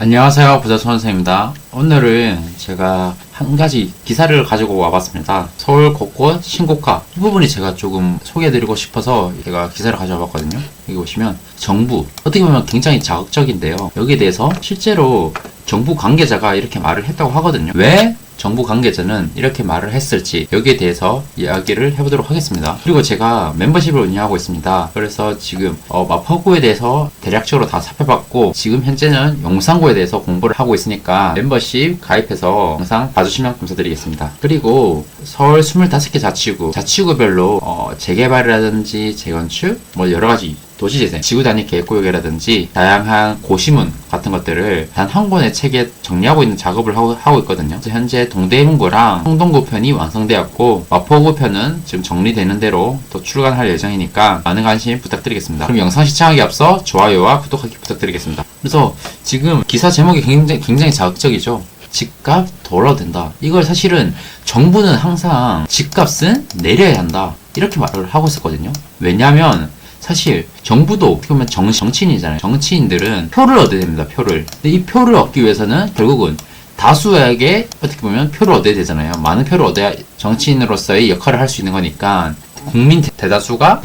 안녕하세요. 부자 선생입니다. 오늘은 제가 한 가지 기사를 가지고 와봤습니다. 서울 곳곳 신고가 이 부분이 제가 조금 소개해드리고 싶어서 제가 기사를 가져와 봤거든요. 여기 보시면 정부 어떻게 보면 굉장히 자극적인데요. 여기에 대해서 실제로 정부 관계자가 이렇게 말을 했다고 하거든요. 왜 정부 관계자는 이렇게 말을 했을지 여기에 대해서 이야기를 해보도록 하겠습니다. 그리고 제가 멤버십을 운영하고 있습니다. 그래서 지금 마포구에 대해서 대략적으로 다 살펴봤고 지금 현재는 용산구에 대해서 공부를 하고 있으니까 멤버십 가입해서 영상 봐주시면 감사드리겠습니다. 그리고 서울 25개 자치구별로 재개발이라든지 재건축 뭐 여러가지 도시재생, 지구단위 계획구역이라든지 다양한 고시문 같은 것들을 단 한 권의 책에 정리하고 있는 작업을 하고 있거든요. 현재 동대문구랑 성동구 편이 완성되었고 마포구 편은 지금 정리되는 대로 또 출간할 예정이니까 많은 관심 부탁드리겠습니다. 그럼 영상 시청하기 앞서 좋아요와 구독하기 부탁드리겠습니다. 그래서 지금 기사 제목이 굉장히 자극적이죠. 집값 더 올라도 된다. 이걸 사실은 정부는 항상 집값은 내려야 한다. 이렇게 말을 하고 있었거든요. 왜냐하면 사실 정부도 어떻게 보면 정치인이잖아요. 정치인들은 표를 얻어야 됩니다. 표를. 근데 이 표를 얻기 위해서는 결국은 다수에게 어떻게 보면 표를 얻어야 되잖아요. 많은 표를 얻어야 정치인으로서의 역할을 할 수 있는 거니까 국민 대다수가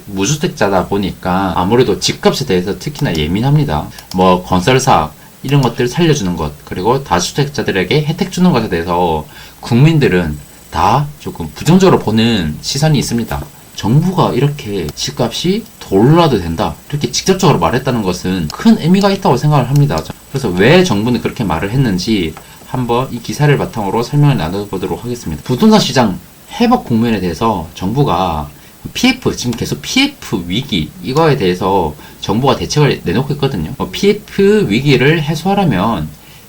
무주택자다 보니까 아무래도 집값에 대해서 특히나 예민합니다. 뭐 건설사 이런 것들 살려주는 것 그리고 다주택자들에게 혜택 주는 것에 대해서 국민들은 다 조금 부정적으로 보는 시선이 있습니다. 정부가 이렇게 집값이 더 올라도 된다 이렇게 직접적으로 말했다는 것은 큰 의미가 있다고 생각을 합니다. 그래서 왜 정부는 그렇게 말을 했는지 한번 이 기사를 바탕으로 설명을 나눠보도록 하겠습니다. 부동산 시장 회복 국면에 대해서 정부가 지금 계속 PF 위기 이거에 대해서 정부가 대책을 내놓고 있거든요. PF 위기를 해소하려면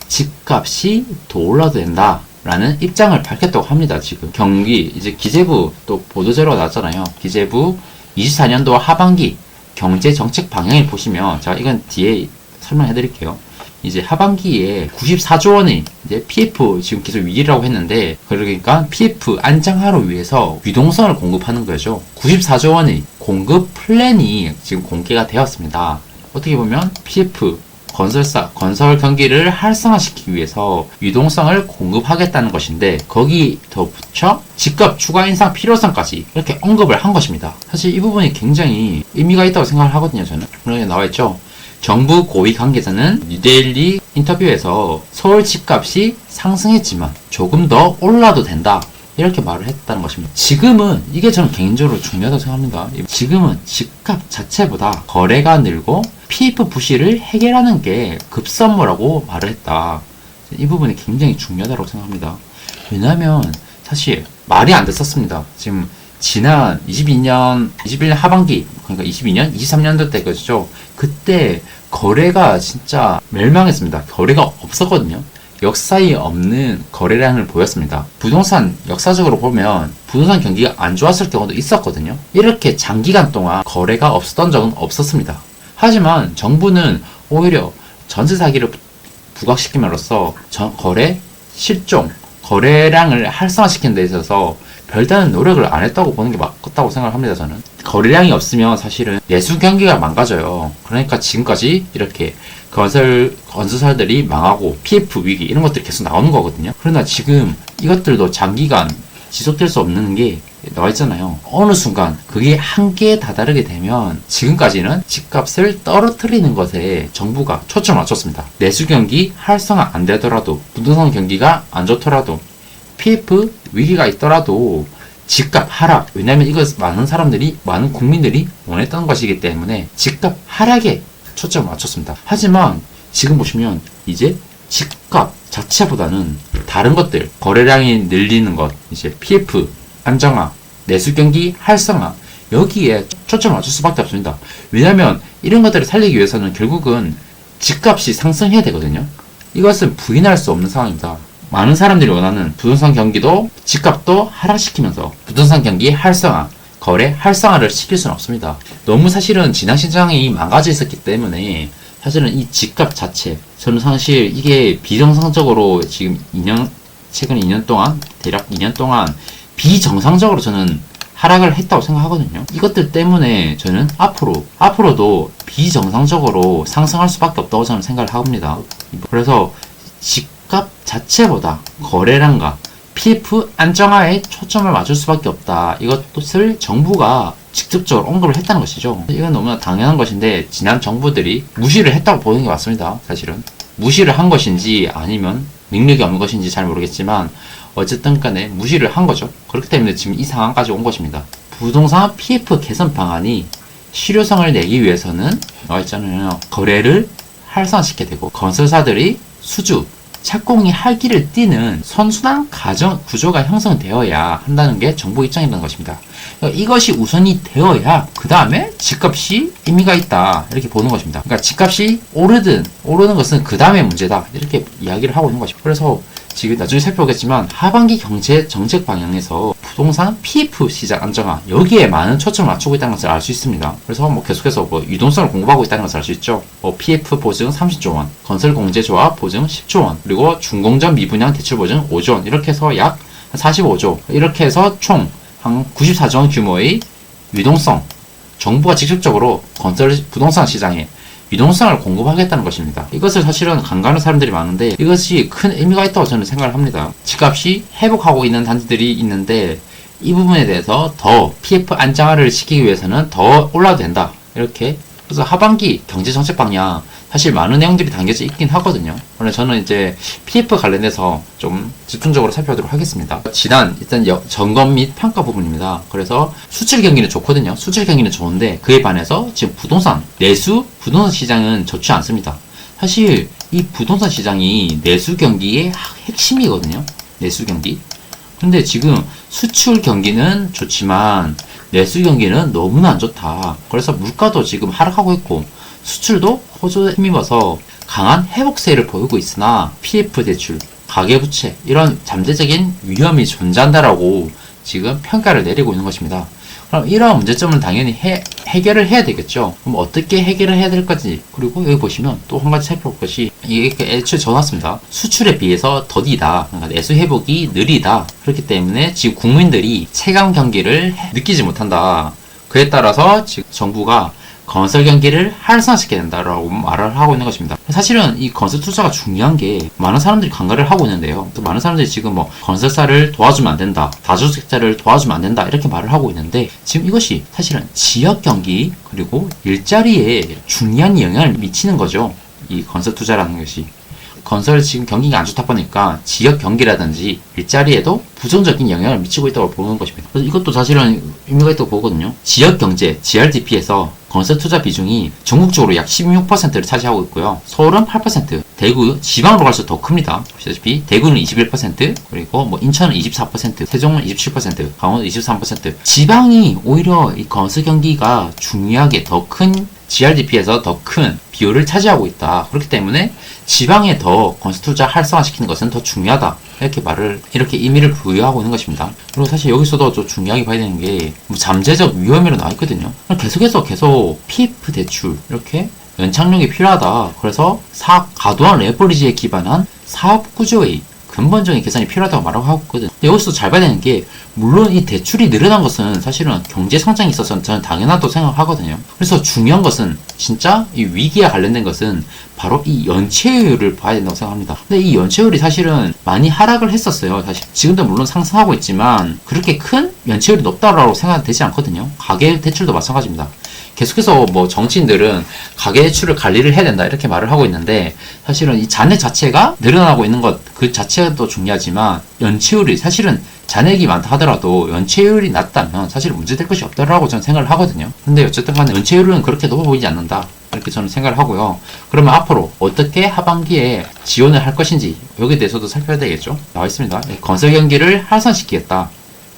집값이 더 올라도 된다 라는 입장을 밝혔다고 합니다. 지금 경기 이제 기재부 또 보도자료가 나왔잖아요. 기재부 24년도 하반기 경제 정책 방향을 보시면 제가 이건 뒤에 설명해 드릴게요. 이제 하반기에 94조 원의 이제 PF 지금 계속 위기라고 했는데 그러니까 PF 안정화를 위해서 유동성을 공급하는 거죠. 94조 원의 공급 플랜이 지금 공개가 되었습니다. 어떻게 보면 PF 건설 경기를 활성화시키기 위해서 유동성을 공급하겠다는 것인데 거기 더 붙여 집값 추가 인상 필요성까지 이렇게 언급을 한 것입니다. 사실 이 부분이 굉장히 의미가 있다고 생각을 하거든요. 저는 여기 나와있죠. 정부 고위 관계자는 뉴데일리 인터뷰에서 서울 집값이 상승했지만 조금 더 올라도 된다 이렇게 말을 했다는 것입니다. 지금은 이게 저는 개인적으로 중요하다고 생각합니다. 지금은 집값 자체보다 거래가 늘고 PF 부실을 해결하는 게 급선무라고 말을 했다. 이 부분이 굉장히 중요하다고 생각합니다. 왜냐하면 사실 말이 안 됐었습니다. 지금 지난 21년 하반기 그러니까 22년 23년도 때 그죠. 그때 거래가 진짜 멸망했습니다. 거래가 없었거든요. 역사에 없는 거래량을 보였습니다. 부동산 역사적으로 보면 부동산 경기가 안 좋았을 경우도 있었거든요. 이렇게 장기간 동안 거래가 없었던 적은 없었습니다. 하지만 정부는 오히려 전세 사기를 부각시킴으로써 거래 실종, 거래량을 활성화시키는 데 있어서 별다른 노력을 안 했다고 보는 게 맞다고 생각을 합니다. 저는 거래량이 없으면 사실은 내수 경기가 망가져요. 그러니까 지금까지 이렇게 건설사들이 망하고 PF 위기 이런 것들이 계속 나오는 거거든요. 그러나 지금 이것들도 장기간 지속될 수 없는 게 나와 있잖아요. 어느 순간 그게 한계에 다다르게 되면 지금까지는 집값을 떨어뜨리는 것에 정부가 초점을 맞췄습니다. 내수 경기 활성화 안 되더라도 부동산 경기가 안 좋더라도 PF 위기가 있더라도 집값 하락 왜냐하면 이것 많은 국민들이 원했던 것이기 때문에 집값 하락에 초점을 맞췄습니다. 하지만 지금 보시면 이제 집값 자체보다는 다른 것들 거래량이 늘리는 것 이제 PF 안정화 내수 경기 활성화 여기에 초점을 맞출 수밖에 없습니다. 왜냐하면 이런 것들을 살리기 위해서는 결국은 집값이 상승해야 되거든요. 이것은 부인할 수 없는 상황입니다. 많은 사람들이 원하는 부동산 경기도 집값도 하락시키면서 부동산 경기 활성화 거래 활성화를 시킬 수는 없습니다. 너무 사실은 지난 시장이 망가져 있었기 때문에 사실은 이 집값 자체 저는 사실 이게 비정상적으로 지금 최근 2년 동안 대략 2년 동안 비정상적으로 저는 하락을 했다고 생각하거든요. 이것들 때문에 저는 앞으로도 비정상적으로 상승할 수밖에 없다고 저는 생각을 합니다. 그래서 집값 자체보다 거래량과 PF 안정화에 초점을 맞출 수밖에 없다. 이것을 정부가 직접적으로 언급을 했다는 것이죠. 이건 너무나 당연한 것인데 지난 정부들이 무시를 했다고 보는 게 맞습니다. 사실은 무시를 한 것인지 아니면 능력이 없는 것인지 잘 모르겠지만 어쨌든 간에 무시를 한 거죠. 그렇기 때문에 지금 이 상황까지 온 것입니다. 부동산 PF 개선 방안이 실효성을 내기 위해서는 나와 있잖아요. 거래를 활성화시켜야 되고 건설사들이 수주, 착공이 할 길을 띠는 선순환 가정 구조가 형성되어야 한다는 게 정부 입장이라는 것입니다. 이것이 우선이 되어야 그 다음에 집값이 의미가 있다 이렇게 보는 것입니다. 그러니까 집값이 오르는 것은 그 다음에 문제다 이렇게 이야기를 하고 있는 것입니다. 그래서 지금 나중에 살펴보겠지만 하반기 경제 정책 방향에서 부동산 PF 시장 안정화 여기에 많은 초점을 맞추고 있다는 것을 알 수 있습니다. 그래서 계속해서 유동성을 공급하고 있다는 것을 알 수 있죠. PF 보증 30조 원, 건설 공제 조합 보증 10조 원, 그리고 중공전 미분양 대출 보증 5조 원 이렇게 해서 약 45조 이렇게 해서 총 한 94조 원 규모의 유동성 정부가 직접적으로 건설 부동산 시장에 유동성을 공급하겠다는 것입니다. 이것을 사실은 간과하는 사람들이 많은데 이것이 큰 의미가 있다고 저는 생각을 합니다. 집값이 회복하고 있는 단지들이 있는데 이 부분에 대해서 더 PF 안정화를 시키기 위해서는 더 올라도 된다. 이렇게 그래서 하반기 경제정책 방향 사실 많은 내용들이 담겨져 있긴 하거든요. 그래서 저는 이제 PF 관련해서 좀 집중적으로 살펴보도록 하겠습니다. 지난 일단 점검 및 평가 부분입니다. 그래서 수출 경기는 좋거든요. 수출 경기는 좋은데 그에 반해서 지금 내수 부동산 시장은 좋지 않습니다. 사실 이 부동산 시장이 내수 경기의 핵심이거든요. 내수 경기. 근데 지금 수출 경기는 좋지만 내수 경기는 너무나 안 좋다. 그래서 물가도 지금 하락하고 있고 수출도 호조에 힘입어서 강한 회복세를 보이고 있으나 PF 대출, 가계부채 이런 잠재적인 위험이 존재한다라고 지금 평가를 내리고 있는 것입니다. 그럼 이러한 문제점은 당연히 해결을 해야 되겠죠. 그럼 어떻게 해결을 해야 될 건지 그리고 여기 보시면 또 한 가지 살펴볼 것이 이게 애초에 적어놨습니다. 수출에 비해서 더디다. 그러니까 내수 회복이 느리다. 그렇기 때문에 지금 국민들이 체감 경기를 느끼지 못한다. 그에 따라서 지금 정부가 건설 경기를 활성화시켜야 된다라고 말을 하고 있는 것입니다. 사실은 이 건설 투자가 중요한 게 많은 사람들이 간과를 하고 있는데요. 또 많은 사람들이 지금 건설사를 도와주면 안 된다, 다주택자를 도와주면 안 된다 이렇게 말을 하고 있는데 지금 이것이 사실은 지역 경기 그리고 일자리에 중요한 영향을 미치는 거죠. 이 건설 투자라는 것이. 건설 지금 경기가 안 좋다 보니까 지역 경기라든지 일자리에도 부정적인 영향을 미치고 있다고 보는 것입니다. 그래서 이것도 사실은 의미가 있다고 보거든요. 지역 경제, GRDP에서 건설 투자 비중이 전국적으로 약 16%를 차지하고 있고요. 서울은 8%, 대구, 지방으로 갈수록 더 큽니다. 보시다시피 대구는 21%, 그리고 인천은 24%, 세종은 27%, 강원도 23%. 지방이 오히려 이 건설 경기가 중요하게 더 큰 GRDP에서 더 큰 비율을 차지하고 있다. 그렇기 때문에 지방에 더 건설 투자 활성화시키는 것은 더 중요하다. 이렇게 의미를 부여하고 있는 것입니다. 그리고 사실 여기서도 좀 중요하게 봐야 되는 게 잠재적 위험으로 나와 있거든요. 계속 PF 대출 이렇게 연착륙이 필요하다. 그래서 과도한 레버리지에 기반한 사업 구조의 근본적인 개선이 필요하다고 말하고 하고 있거든. 여기서 잘 봐야 되는 게 물론 이 대출이 늘어난 것은 사실은 경제 성장에 있어서는 저는 당연하다고 생각하거든요. 그래서 중요한 것은 진짜 이 위기와 관련된 것은 바로 이 연체율을 봐야 된다고 생각합니다. 근데 이 연체율이 사실은 많이 하락을 했었어요. 사실 지금도 물론 상승하고 있지만 그렇게 큰 연체율이 높다라고 생각되지 않거든요. 가계 대출도 마찬가지입니다. 계속해서 정치인들은 가계대출을 관리를 해야 된다 이렇게 말을 하고 있는데 사실은 이 잔액 자체가 늘어나고 있는 것 그 자체도 중요하지만 연체율이 사실은 잔액이 많다 하더라도 연체율이 낮다면 사실 문제될 것이 없다라고 저는 생각을 하거든요. 근데 어쨌든 간에 연체율은 그렇게 높아 보이지 않는다 이렇게 저는 생각을 하고요. 그러면 앞으로 어떻게 하반기에 지원을 할 것인지 여기에 대해서도 살펴야 되겠죠. 나와 있습니다. 건설 경기를 활성화시키겠다.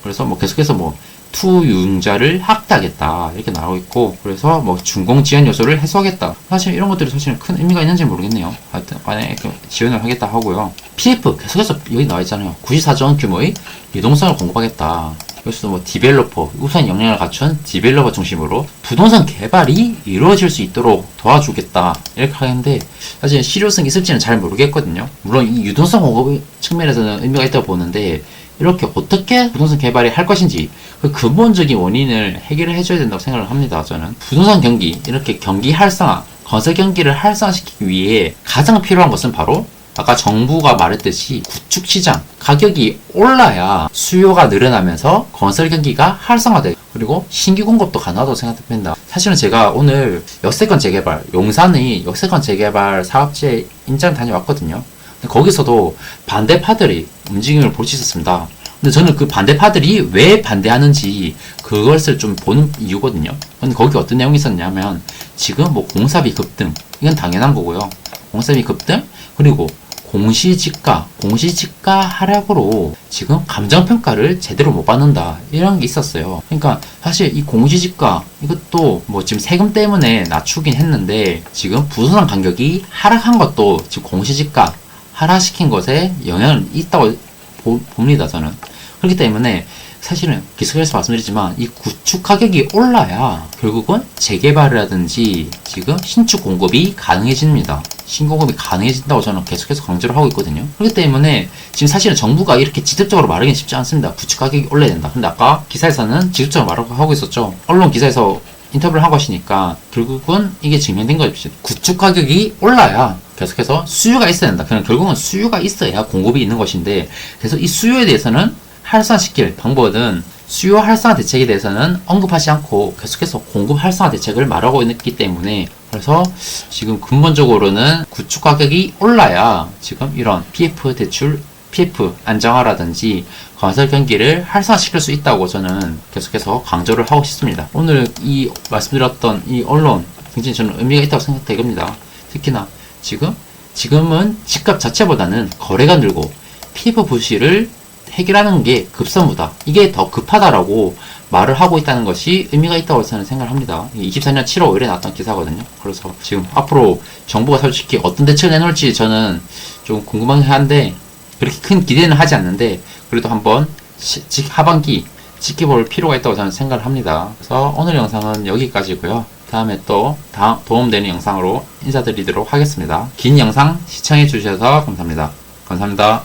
그래서 계속해서 투융자를 확대하겠다 이렇게 나오고 있고 그래서 준공 지연 요소를 해소하겠다. 사실 이런 것들이 사실 큰 의미가 있는지 모르겠네요. 하여튼 만약에 지원을 하겠다 하고요. PF 계속해서 여기 나와 있잖아요. 94조 원 규모의 유동성을 공급하겠다. 여기서도 디벨로퍼 우수한 역량을 갖춘 디벨로퍼 중심으로 부동산 개발이 이루어질 수 있도록 도와주겠다 이렇게 하는데 사실 실효성이 있을지는 잘 모르겠거든요. 물론 이 유동성 공급 측면에서는 의미가 있다고 보는데 이렇게 어떻게 부동산 개발이 할 것인지 그 근본적인 원인을 해결을 해줘야 된다고 생각을 합니다. 저는 부동산 경기, 이렇게 경기 활성화, 건설 경기를 활성화시키기 위해 가장 필요한 것은 바로 아까 정부가 말했듯이 구축 시장 가격이 올라야 수요가 늘어나면서 건설 경기가 활성화돼, 그리고 신규 공급도 가능하다고 생각됩니다. 사실은 제가 오늘 역세권 재개발, 용산의 역세권 재개발 사업지에 임장 다녀왔거든요. 거기서도 반대파들이 움직임을 볼 수 있었습니다. 근데 저는 그 반대파들이 왜 반대하는지 그것을 좀 보는 이유거든요. 근데 거기 어떤 내용이 있었냐면, 지금 뭐 공사비 급등, 이건 당연한 거고요. 공사비 급등, 그리고 공시지가 하락으로 지금 감정평가를 제대로 못 받는다, 이런 게 있었어요. 그러니까 사실 이 공시지가 이것도 뭐 지금 세금 때문에 낮추긴 했는데, 지금 부동산 가격이 하락한 것도 지금 공시지가 하락시킨 것에 영향을 있다고 봅니다, 저는. 그렇기 때문에 사실은 계속해서 말씀드리지만 이 구축 가격이 올라야 결국은 재개발이라든지 지금 신축 공급이 가능해집니다. 신공급이 가능해진다고 저는 계속해서 강조를 하고 있거든요. 그렇기 때문에 지금 사실은 정부가 이렇게 직접적으로 말하기는 쉽지 않습니다. 구축 가격이 올라야 된다. 근데 아까 기사에서는 직접적으로 말하고 하고 있었죠. 언론 기사에서 인터뷰를 하고 하시니까 결국은 이게 증명된 거죠. 구축 가격이 올라야 계속해서 수요가 있어야 된다. 그냥 결국은 수요가 있어야 공급이 있는 것인데, 그래서 이 수요에 대해서는 활성화시킬 방법은 수요 활성화 대책에 대해서는 언급하지 않고 계속해서 공급 활성화 대책을 말하고 있기 때문에, 그래서 지금 근본적으로는 구축 가격이 올라야 지금 이런 PF 대출, PF 안정화라든지 건설 경기를 활성화시킬 수 있다고 저는 계속해서 강조를 하고 싶습니다. 오늘 이 말씀드렸던 이 언론 굉장히 저는 의미가 있다고 생각됩니다. 특히나 지금은 집값 자체보다는 거래가 늘고 PF 부실을 해결하는 게 급선무다, 이게 더 급하다라고 말을 하고 있다는 것이 의미가 있다고 저는 생각을 합니다. 24년 7월 5일에 나왔던 기사거든요. 그래서 지금 앞으로 정부가 솔직히 어떤 대책을 내놓을지 저는 좀 궁금하긴 한데, 그렇게 큰 기대는 하지 않는데 그래도 한번 하반기 지켜볼 필요가 있다고 저는 생각을 합니다. 그래서 오늘 영상은 여기까지고요. 다음에 또 도움되는 영상으로 인사드리도록 하겠습니다. 긴 영상 시청해 주셔서 감사합니다. 감사합니다.